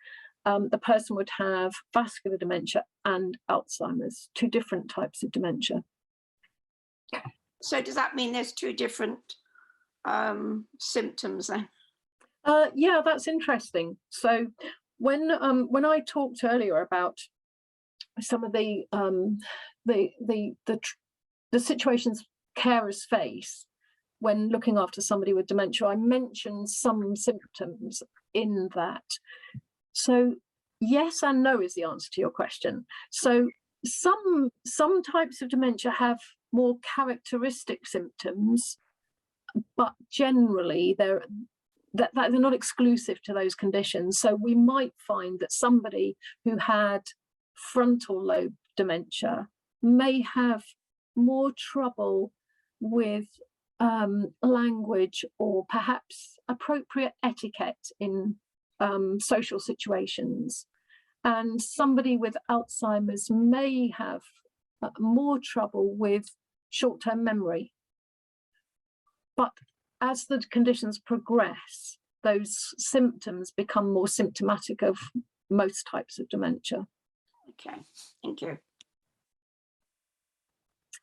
the person would have vascular dementia and Alzheimer's, 2 different types of dementia. So does that mean there's 2 different symptoms then? Yeah, that's interesting. So when I talked earlier about some of the situations carers face when looking after somebody with dementia, I mentioned some symptoms in that. So yes and no is the answer to your question. So some types of dementia have more characteristic symptoms, but generally they're not exclusive to those conditions. So we might find that somebody who had frontal lobe dementia may have more trouble with language or perhaps appropriate etiquette in social situations. And somebody with Alzheimer's may have more trouble with short-term memory. But as the conditions progress, those symptoms become more symptomatic of most types of dementia. Okay, thank you.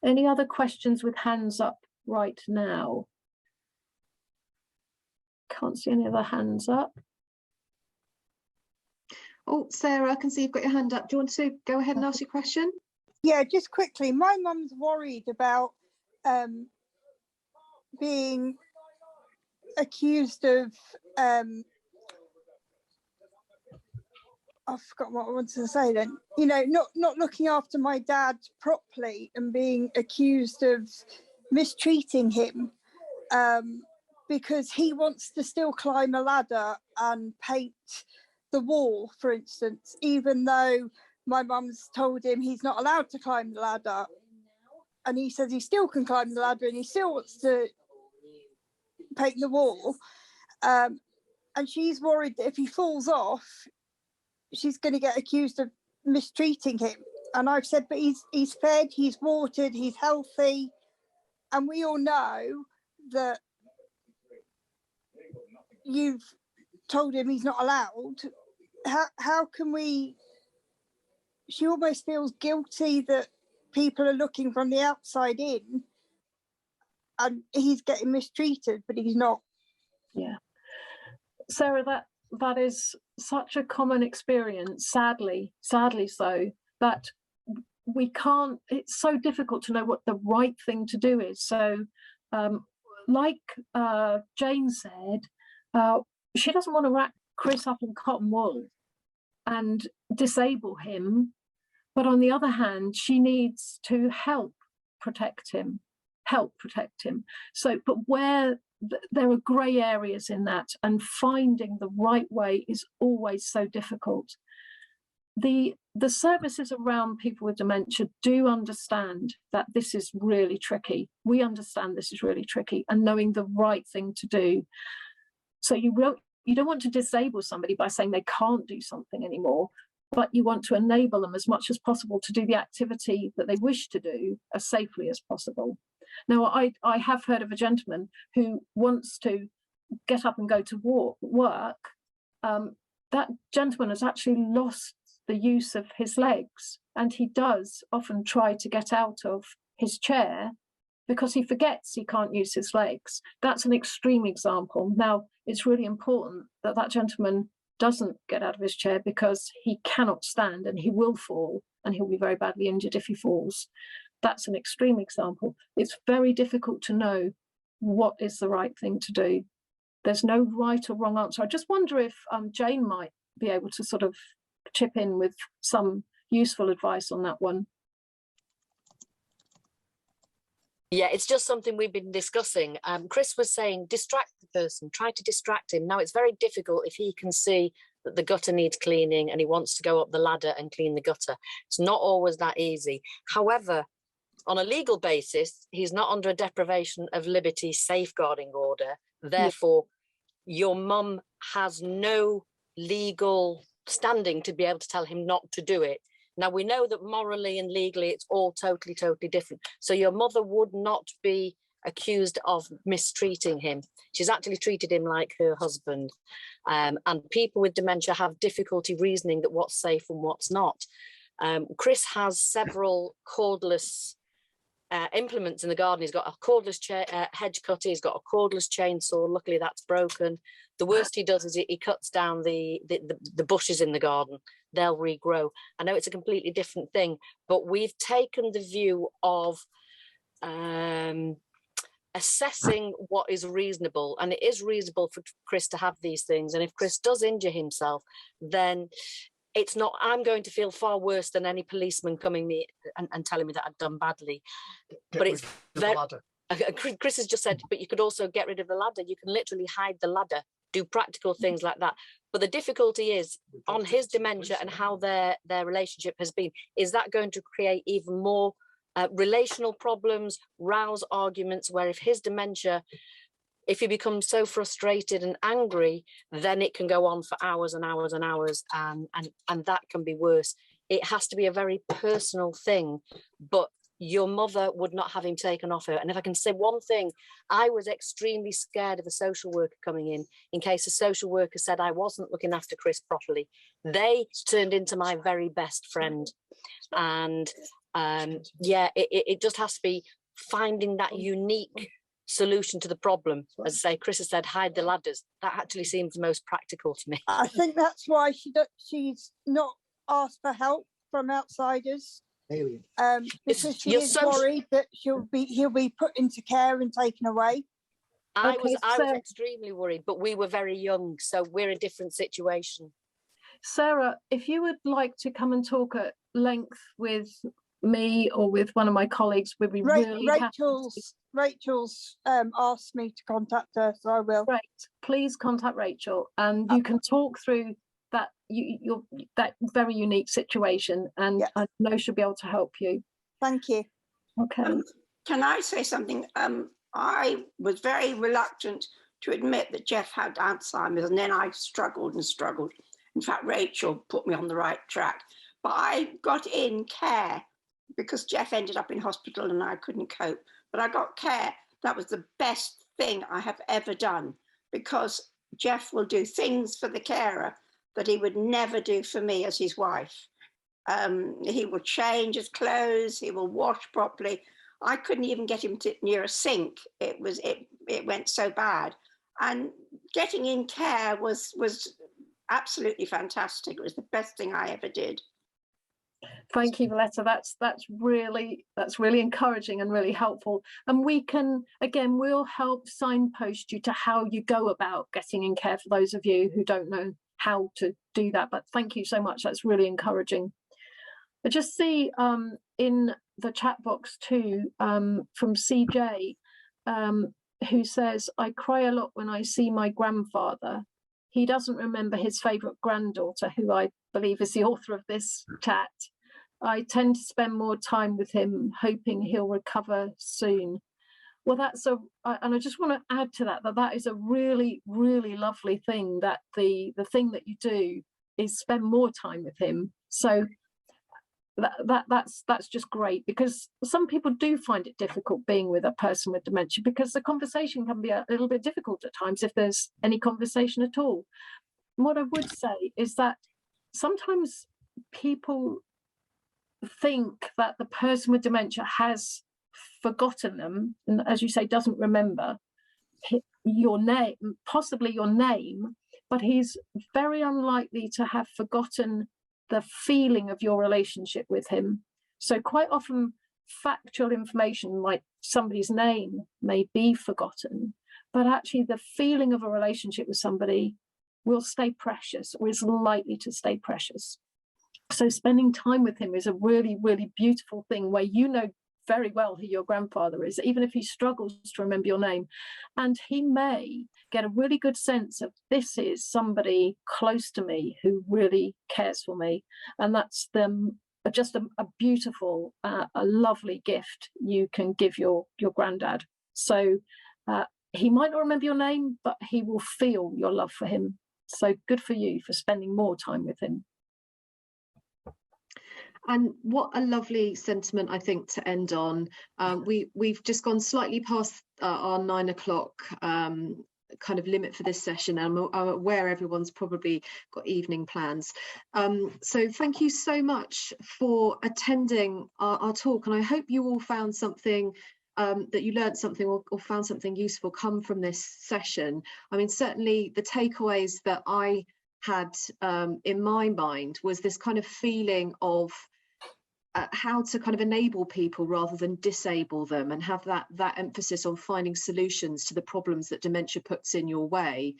Any other questions with hands up right now? Can't see any other hands up. Oh, Sarah, I can see you've got your hand up. Do you want to go ahead and ask your question? Yeah, just quickly, my mum's worried about being accused of I forgot what I wanted to say then, you know, not looking after my dad properly and being accused of mistreating him because he wants to still climb a ladder and paint the wall, for instance, even though my mum's told him he's not allowed to climb the ladder, and he says he still can climb the ladder and he still wants to paint the wall, and she's worried that if he falls off, she's going to get accused of mistreating him. And I've said, but he's fed, he's watered, he's healthy. And we all know that you've told him he's not allowed. How can we? She almost feels guilty that people are looking from the outside in and he's getting mistreated, but he's not. Yeah. Sarah, that is such a common experience, sadly so, that we can't, it's so difficult to know what the right thing to do is. So like Jane said, she doesn't want to wrap Chris up in cotton wool and disable him, but on the other hand, she needs to help protect him. So, but where there are grey areas in that, and finding the right way is always so difficult. The services around people with dementia do understand that this is really tricky. We understand this is really tricky, and knowing the right thing to do. So you don't want to disable somebody by saying they can't do something anymore, but you want to enable them as much as possible to do the activity that they wish to do as safely as possible. Now, I have heard of a gentleman who wants to get up and go to work. That gentleman has actually lost the use of his legs, and he does often try to get out of his chair because he forgets he can't use his legs. That's an extreme example. Now, it's really important that that gentleman doesn't get out of his chair, because he cannot stand and he will fall, and he'll be very badly injured if he falls. That's an extreme example. It's very difficult to know what is the right thing to do. There's no right or wrong answer. I just wonder if Jane might be able to sort of chip in with some useful advice on that one. Yeah, it's just something we've been discussing. Chris was saying, distract the person, try to distract him. Now, it's very difficult if he can see that the gutter needs cleaning and he wants to go up the ladder and clean the gutter. It's not always that easy. However, on a legal basis, he's not under a deprivation of liberty safeguarding order. Therefore, your mum has no legal standing to be able to tell him not to do it. Now, we know that morally and legally, it's all totally different. So your mother would not be accused of mistreating him. She's actually treated him like her husband. And people with dementia have difficulty reasoning that what's safe and what's not. Chris has several cordless implements in the garden. He's got a cordless hedge cutter, he's got a cordless chainsaw. Luckily, that's broken. The worst he does is he cuts down the bushes in the garden. They'll regrow. I know it's a completely different thing, but we've taken the view of assessing what is reasonable, and it is reasonable for Chris to have these things. And if Chris does injure himself, then it's not, I'm going to feel far worse than any policeman coming me and telling me that I've done badly. But it's very, Chris has just said, but you could also get rid of the ladder. You can literally hide the ladder, do practical things like that. But the difficulty is on his dementia and how their relationship has been, is that going to create even more relational problems, rouse arguments, where if his dementia, if he becomes so frustrated and angry, then it can go on for hours and hours and hours, and that can be worse. It has to be a very personal thing, but your mother would not have him taken off her. And if I can say one thing, I was extremely scared of a social worker coming in case a social worker said I wasn't looking after Chris properly. They turned into my very best friend. And yeah, it just has to be finding that unique solution to the problem. As I say, Chris has said, hide the ladders. That actually seems the most practical to me. I think that's why she's not asked for help from outsiders. Because she is worried that he'll be put into care and taken away. I was extremely worried, but we were very young, so we're in a different situation. Sarah, if you would like to come and talk at length with me or with one of my colleagues, we'd be really Rachel's asked me to contact her, so I will. Right, please contact Rachel, and you can talk through that that very unique situation, and yes. I know she'll be able to help you. Thank you. Okay. Can I say something? I was very reluctant to admit that Jeff had Alzheimer's, and then I struggled and struggled. In fact, Rachel put me on the right track. but I got in care because Jeff ended up in hospital and I couldn't cope. But I got care. That was the best thing I have ever done, because Jeff will do things for the carer that he would never do for me as his wife. He will change his clothes, he will wash properly. I couldn't even get him near a sink. It went so bad. And getting in care was absolutely fantastic. It was the best thing I ever did. Thank you, Valletta. That's really encouraging and really helpful. And we can, again, we'll help signpost you to how you go about getting in care for those of you who don't know how to do that. But thank you so much. That's really encouraging. I just see in the chat box too from CJ, who says, I cry a lot when I see my grandfather. He doesn't remember his favourite granddaughter, who I believe is the author of this chat. I tend to spend more time with him, hoping he'll recover soon. Well, and I just want to add to that is a really, really lovely thing, that the thing that you do is spend more time with him. So that's just great, because some people do find it difficult being with a person with dementia, because the conversation can be a little bit difficult at times, if there's any conversation at all. And what I would say is that sometimes people think that the person with dementia has forgotten them, and as you say, doesn't remember your name, possibly your name, but he's very unlikely to have forgotten the feeling of your relationship with him. So quite often factual information like somebody's name may be forgotten, but actually the feeling of a relationship with somebody will stay precious, or is likely to stay precious. So spending time with him is a really, really beautiful thing, where you know very well who your grandfather is, even if he struggles to remember your name. And he may get a really good sense of, this is somebody close to me who really cares for me. And that's just a beautiful, a lovely gift you can give your granddad. So he might not remember your name, but he will feel your love for him. So good for you for spending more time with him. And what a lovely sentiment, I think, to end on. We've just gone slightly past our 9 o'clock kind of limit for this session. I'm aware everyone's probably got evening plans. So thank you so much for attending our talk. And I hope you all found something, that you learned something or found something useful come from this session. I mean, certainly the takeaways that I had in my mind was this kind of feeling of how to kind of enable people rather than disable them, and have that emphasis on finding solutions to the problems that dementia puts in your way.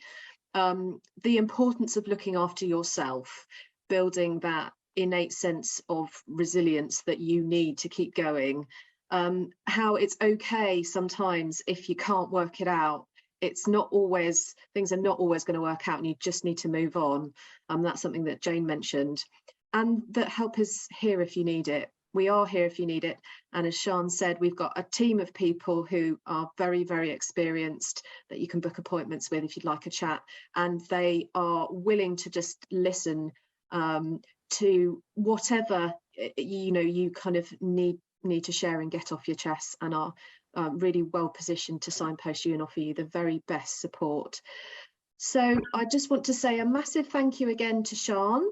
The importance of looking after yourself, building that innate sense of resilience that you need to keep going. How it's okay sometimes if you can't work it out. It's not always, things are not always going to work out, and you just need to move on. That's something that Jane mentioned. And that help is here if you need it. We are here if you need it. And as Sian said, we've got a team of people who are very, very experienced that you can book appointments with if you'd like a chat. And they are willing to just listen to whatever you kind of need to share and get off your chest, and are really well positioned to signpost you and offer you the very best support. So I just want to say a massive thank you again to Sian,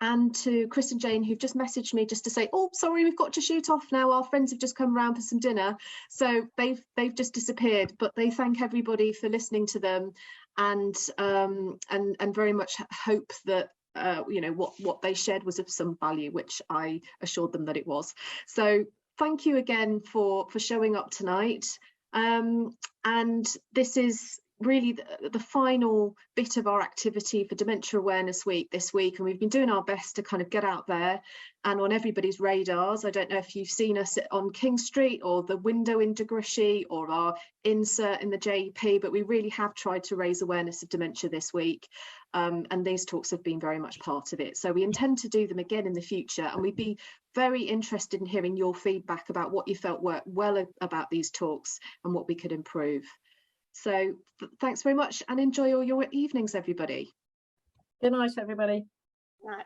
and to Chris and Jane, who've just messaged me just to say, oh, sorry, we've got to shoot off now. Our friends have just come round for some dinner. So they've just disappeared, but they thank everybody for listening to them, and very much hope that what they shared was of some value, which I assured them that it was. So thank you again for showing up tonight. And this is really the final bit of our activity for Dementia Awareness Week this week, and we've been doing our best to kind of get out there and on everybody's radars. I don't know if you've seen us on King Street or the window in Degrushy or our insert in the JP, but we really have tried to raise awareness of dementia this week, and these talks have been very much part of it. So we intend to do them again in the future, and we'd be very interested in hearing your feedback about what you felt worked well about these talks and what we could improve. So thanks very much, and enjoy all your evenings, everybody. Good night, everybody. Right.